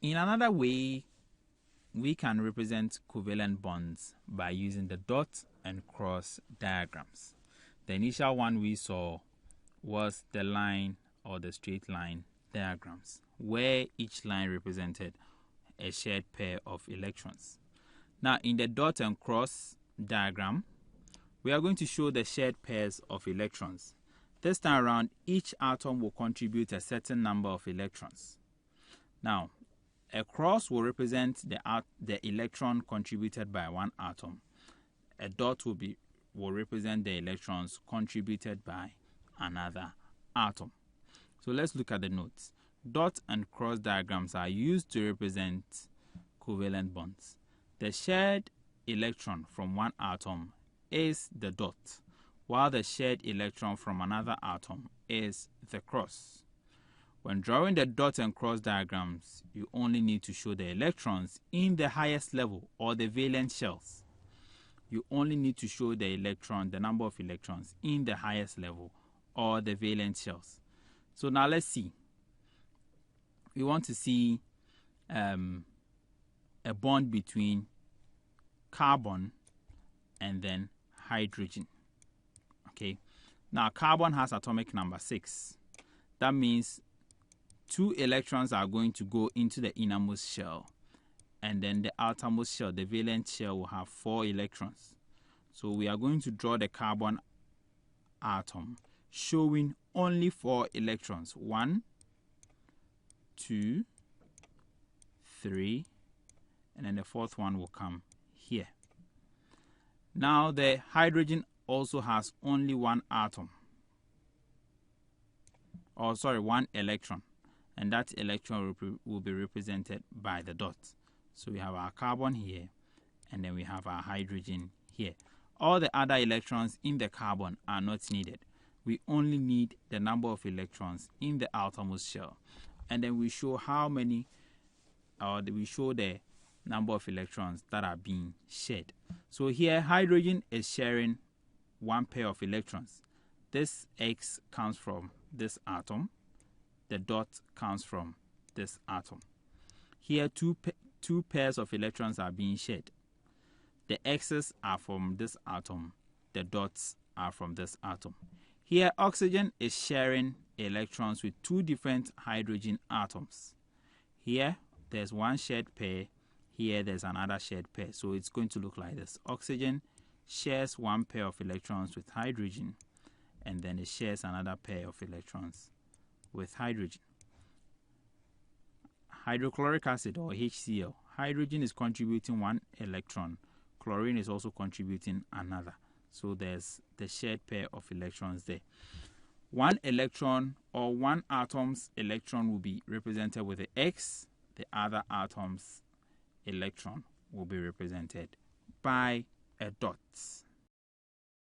In another way, we can represent covalent bonds by using the dot and cross diagrams. The initial one we saw was the line or the straight line diagrams, where each line represented a shared pair of electrons. Now, in the dot and cross diagram, we are going to show the shared pairs of electrons. This time around, each atom will contribute a certain number of electrons. Now, a cross will represent the electron contributed by one atom. A dot will represent the electrons contributed by another atom. So let's look at the notes. Dot and cross diagrams are used to represent covalent bonds. The shared electron from one atom is the dot, while the shared electron from another atom is the cross. When drawing the dot and cross diagrams, you only need to show the electrons in the highest level or the valence shells. You only need to show the number of electrons in the highest level or the valence shells. So now let's see. We want to see a bond between carbon and then hydrogen. Okay. Now carbon has atomic number 6. That means 2 electrons are going to go into the innermost shell, and then the outermost shell, the valence shell, will have 4 electrons. So we are going to draw the carbon atom showing only 4 electrons. 1, 2, 3, and then the 4th one will come here. Now the hydrogen also has only 1 atom. Or sorry, 1 electron. And that electron will be represented by the dot. So we have our carbon here, and then we have our hydrogen here. All the other electrons in the carbon are not needed. We only need the number of electrons in the outermost shell. And then we show we show the number of electrons that are being shared. So here, hydrogen is sharing 1 pair of electrons. This X comes from this atom. The dot comes from this atom. Here, two pairs of electrons are being shared. The X's are from this atom. The dots are from this atom. Here, oxygen is sharing electrons with 2 different hydrogen atoms. Here, there's 1 shared pair. Here, there's another shared pair. So it's going to look like this. Oxygen shares 1 pair of electrons with hydrogen, and then it shares another pair of electrons with hydrogen. Hydrochloric acid, or HCl. Hydrogen is contributing 1 electron. Chlorine is also contributing another. So there's the shared pair of electrons there. 1 electron or 1 atom's electron will be represented with the X. The other atom's electron will be represented by a dot.